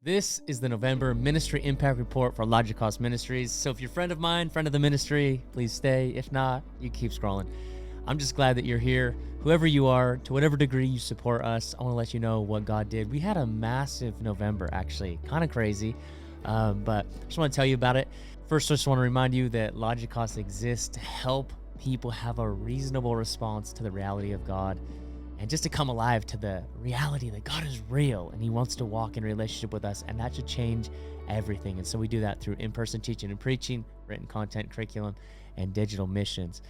This is the November Ministry Impact Report for Logikos Ministries. So if you're a friend of mine, friend of the ministry, please stay. If not, you keep scrolling. I'm just glad that you're here. Whoever you are, to whatever degree you support us, I want to let you know what God did. We had a massive November, actually, kind of crazy, but I just want to tell you about it. First, I just want to remind you that Logikos exists to help people have a reasonable response to the reality of God, and just to come alive to the reality that God is real and he wants to walk in relationship with us, and that should change everything. And so we do that through in-person teaching and preaching, written content, curriculum, and digital missions.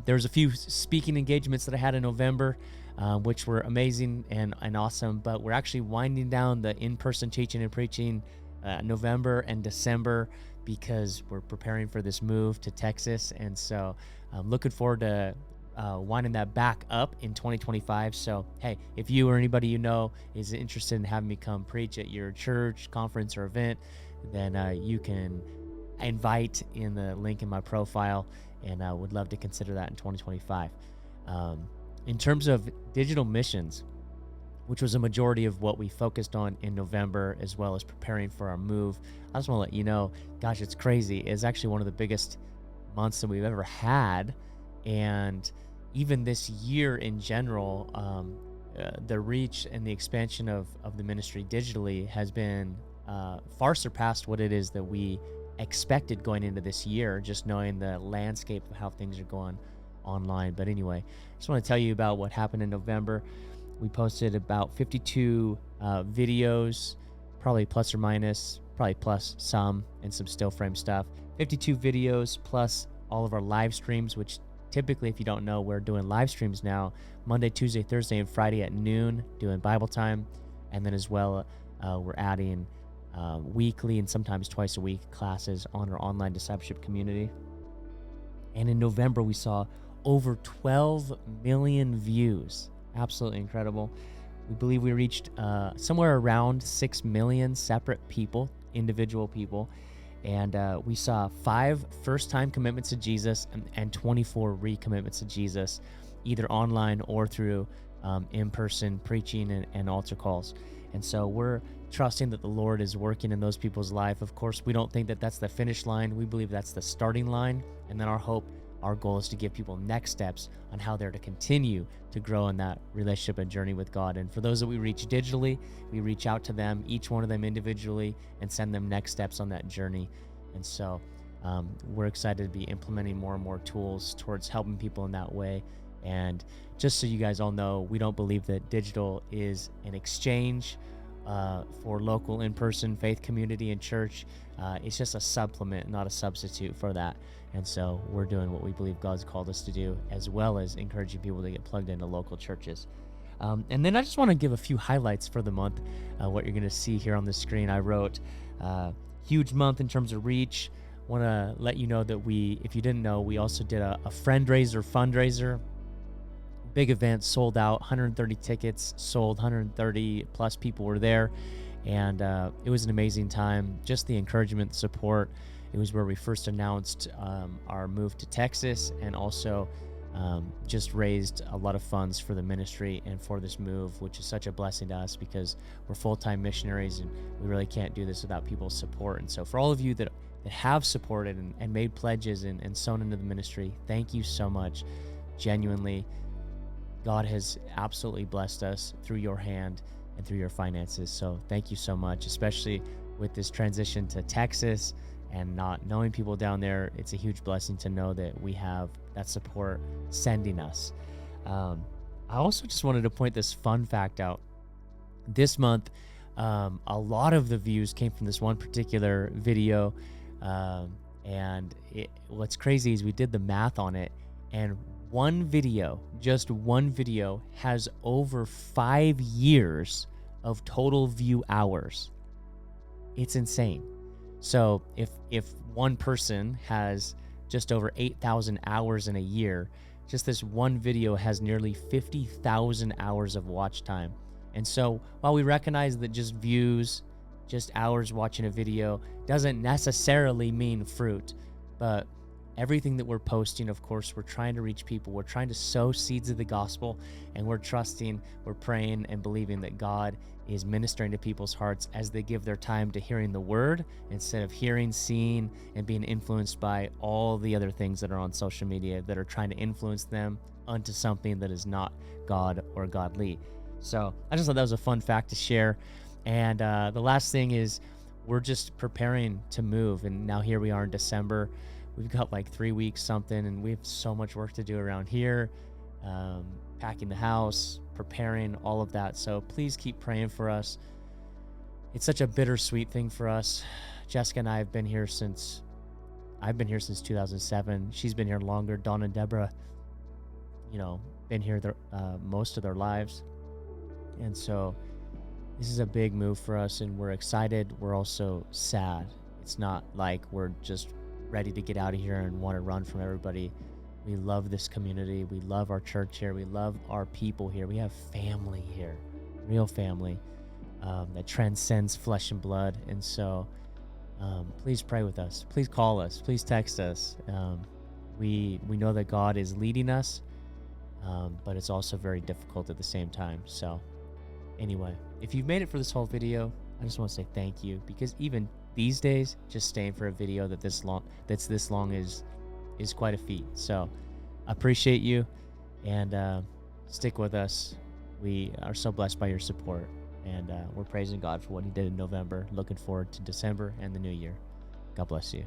There was a few speaking engagements that I had in November, which were amazing and awesome, but we're actually winding down the in-person teaching and preaching November and December because we're preparing for this move to Texas. And so I'm looking forward to winding that back up in 2025. So, hey, if you or anybody you know is interested in having me come preach at your church, conference, or event, then you can invite in the link in my profile, and I would love to consider that in 2025. In terms of digital missions, which was a majority of what we focused on in November, as well as preparing for our move, I just want to let you know, gosh, it's crazy. It's actually one of the biggest months that we've ever had. And even this year in general, the reach and the expansion of the ministry digitally has been far surpassed what it is that we expected going into this year, just knowing the landscape of how things are going online. But anyway, I just want to tell you about what happened in November. We posted about 52 videos, probably plus or minus, probably plus some, and some still frame stuff. 52 videos plus all of our live streams, which typically, if you don't know, we're doing live streams now Monday, Tuesday, Thursday, and Friday at noon, doing Bible time. And then as well, we're adding weekly and sometimes twice a week classes on our online discipleship community. And in November, we saw over 12 million views. Absolutely incredible. We believe we reached somewhere around 6 million separate people, individual people. And we saw 5 first-time commitments to Jesus and 24 recommitments to Jesus, either online or through in-person preaching and altar calls. And so we're trusting that the Lord is working in those people's life. Of course, we don't think that that's the finish line. We believe that's the starting line. And then our goal is to give people next steps on how they're to continue to grow in that relationship and journey with God. And for those that we reach digitally, we reach out to them, each one of them individually, and send them next steps on that journey. And so we're excited to be implementing more and more tools towards helping people in that way. And just so you guys all know, we don't believe that digital is an exchange for local in-person faith community and church. It's just a supplement, not a substitute for that. And so we're doing what we believe God's called us to do, as well as encouraging people to get plugged into local churches. And then I just want to give a few highlights for the month. What you're going to see here on the screen, I wrote huge month in terms of reach. Want to let you know that if you didn't know, we also did a fundraiser. Big event, sold out, 130 tickets sold, 130 plus people were there. And it was an amazing time. Just the encouragement, the support. It was where we first announced our move to Texas, and also just raised a lot of funds for the ministry and for this move, which is such a blessing to us because we're full-time missionaries and we really can't do this without people's support. And so for all of you that have supported and made pledges and sown into the ministry, thank you so much. Genuinely, God has absolutely blessed us through your hand and through your finances. So thank you so much, especially with this transition to Texas and not knowing people down there. It's a huge blessing to know that we have that support sending us. I also just wanted to point this fun fact out. This month, a lot of the views came from this one particular video. And what's crazy is we did the math on it, and just one video has over 5 years of total view hours. It's insane. So if one person has just over 8,000 hours in a year, just this one video has nearly 50,000 hours of watch time. And so while we recognize that just views, just hours watching a video doesn't necessarily mean fruit, but everything that we're posting, of course, we're trying to reach people. We're trying to sow seeds of the gospel, and we're trusting, we're praying and believing that God is ministering to people's hearts as they give their time to hearing the word instead of hearing, seeing, and being influenced by all the other things that are on social media that are trying to influence them onto something that is not God or godly. So I just thought that was a fun fact to share. And the last thing is we're just preparing to move. And now here we are in December. We've got like 3 weeks something, and we have so much work to do around here, packing the house, preparing, all of that. So please keep praying for us. It's such a bittersweet thing for us. Jessica and I have been here since, I've been here since 2007. She's been here longer. Dawn and Deborah, been here most of their lives. And so this is a big move for us, and we're excited. We're also sad. It's not like we're just ready to get out of here and want to run from everybody. We love this community. We love our church here. We love our people here. We have family here, real family that transcends flesh and blood. And so please pray with us. Please call us. Please text us. We know that God is leading us, but it's also very difficult at the same time. So anyway, if you've made it for this whole video, I just want to say thank you, because even these days, just staying for a video that's this long is quite a feat. So I appreciate you, and stick with us. We are so blessed by your support, and we're praising God for what he did in November. Looking forward to December and the new year. God bless you.